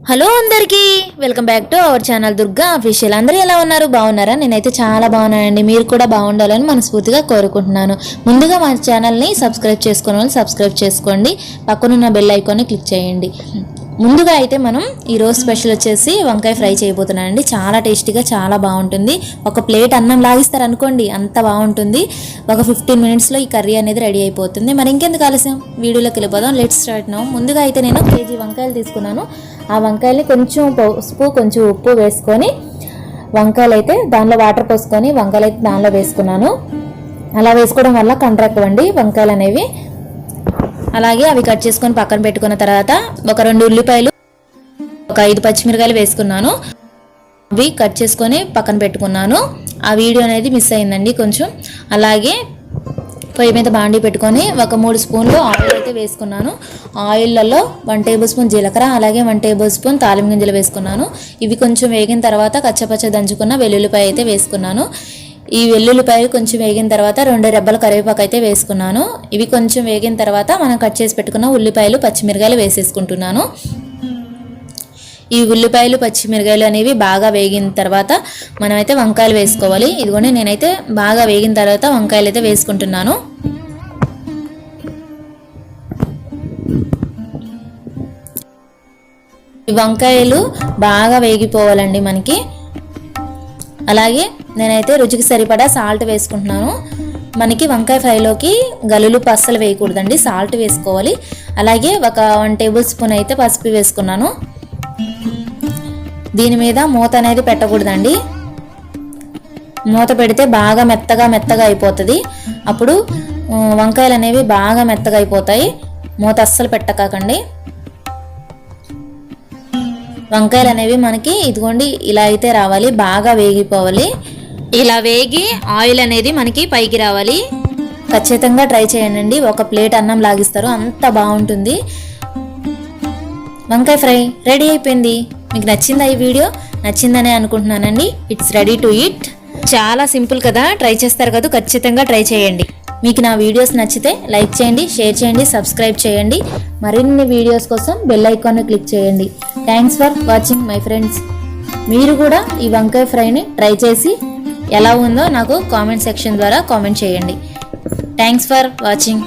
Hello అందరికీ welcome back to our channel Durga official. అందరూ ఎలా ఉన్నారు? బాగున్నారా? నేనైతే చాలా బాగున్నానండి. మీరు కూడా బాగుండాలని మనస్ఫూర్తిగా కోరుకుంటున్నాను. ముందుగా మా ఛానల్ని సబ్స్క్రైబ్ చేసుకునే వాళ్ళు సబ్స్క్రైబ్ చేసుకోండి, పక్కనున్న బెల్ ఐకాన్ని క్లిక్ చేయండి. ముందుగా అయితే మనం ఈరోజు స్పెషల్ వచ్చేసి వంకాయ ఫ్రై చేయబోతున్నానండి. చాలా టేస్టీగా చాలా బాగుంటుంది. ఒక ప్లేట్ అన్నం లాగిస్తారు అనుకోండి, అంత బాగుంటుంది. ఒక 15 మినిట్స్లో ఈ కర్రీ అనేది రెడీ అయిపోతుంది. మరి ఇంకెందుకు ఆలస్యం, వీడియోలోకి వెళ్ళిపోదాం. Let's start now. ముందుగా అయితే నేను కేజీ వంకాయలు తీసుకున్నాను. ఆ వంకాయల్ని కొంచెం పసుపు కొంచెం ఉప్పు వేసుకొని వంకాయలు అయితే దానిలో వాటర్ పోసుకొని వంకాయలు అయితే దానిలో వేసుకున్నాను. అలా వేసుకోవడం వల్ల కండ్రక్కవండి వంకాయలు అనేవి. అలాగే అవి కట్ చేసుకొని పక్కన పెట్టుకున్న తర్వాత ఒక 2 ఉల్లిపాయలు, ఒక 5 పచ్చిమిరకాయలు వేసుకున్నాను. అవి కట్ చేసుకొని పక్కన పెట్టుకున్నాను. ఆ వీడియో అనేది మిస్ అయిందండి కొంచెం. అలాగే పొయ్యి మీద బాండీ పెట్టుకొని ఒక 3 స్పూన్లు ఆయిల్ అయితే వేసుకున్నాను. ఆయిల్లో 1 టేబుల్ స్పూన్ జీలకర్ర, అలాగే 1 టేబుల్ స్పూన్ తాలింపు గింజలు వేసుకున్నాను. ఇవి కొంచెం వేగిన తర్వాత కచ్చపచ్చ దంచుకున్న వెల్లుల్లిపాయ అయితే వేసుకున్నాను. ఈ వెల్లుల్లిపాయలు కొంచెం వేగిన తర్వాత 2 రెబ్బల కరివేపాకు అయితే వేసుకున్నాను. ఇవి కొంచెం వేగిన తర్వాత మనం కట్ చేసి పెట్టుకున్న ఉల్లిపాయలు పచ్చిమిరకాయలు వేసేసుకుంటున్నాను. ఈ ఉల్లిపాయలు పచ్చిమిరకాయలు అనేవి బాగా వేగిన తర్వాత మనమైతే వంకాయలు వేసుకోవాలి. ఇదిగోండి నేనైతే బాగా వేగిన తర్వాత వంకాయలు అయితే వేసుకుంటున్నాను. ఈ వంకాయలు బాగా వేగిపోవాలండి మనకి. అలాగే నేనైతే రుచికి సరిపడా సాల్ట్ వేసుకుంటున్నాను. మనకి వంకాయ ఫ్రైలోకి గల్లులుప్పు అస్సలు వేయకూడదండి, సాల్ట్ వేసుకోవాలి. అలాగే ఒక 1 టేబుల్ స్పూన్ అయితే పసుపు వేసుకున్నాను. దీని మీద మూత అనేది పెట్టకూడదండి. మూత పెడితే బాగా మెత్తగా అయిపోతుంది. అప్పుడు వంకాయలు అనేవి బాగా మెత్తగా అయిపోతాయి. మూత అస్సలు పెట్టకండి. వంకాయలు అనేవి మనకి ఇదిగోండి ఇలా అయితే రావాలి, బాగా వేగిపోవాలి. ఇలా వేగి ఆయిల్ అనేది మనకి పైకి రావాలి. ఖచ్చితంగా ట్రై చేయండి. ఒక ప్లేట్ అన్నం లాగిస్తారు, అంత బాగుంటుంది. వంకాయ ఫ్రై రెడీ అయిపోయింది. మీకు నచ్చిందా ఈ వీడియో? నచ్చిందనే అనుకుంటున్నానండి. It's ready to eat. చాలా సింపుల్ కదా, ట్రై చేస్తారు కదా, ఖచ్చితంగా ట్రై చేయండి. మీకు నా వీడియోస్ నచ్చితే లైక్ చేయండి, షేర్ చేయండి, సబ్స్క్రైబ్ చేయండి. మరిన్ని వీడియోస్ కోసం బెల్ ఐకాన్ని క్లిక్ చేయండి. Thanks for watching my friends. మీరు కూడా ఈ వంకాయ ఫ్రైని ట్రై చేసి ఎలా ఉందో నాకు కామెంట్ సెక్షన్ ద్వారా కామెంట్ చేయండి. Thanks for watching.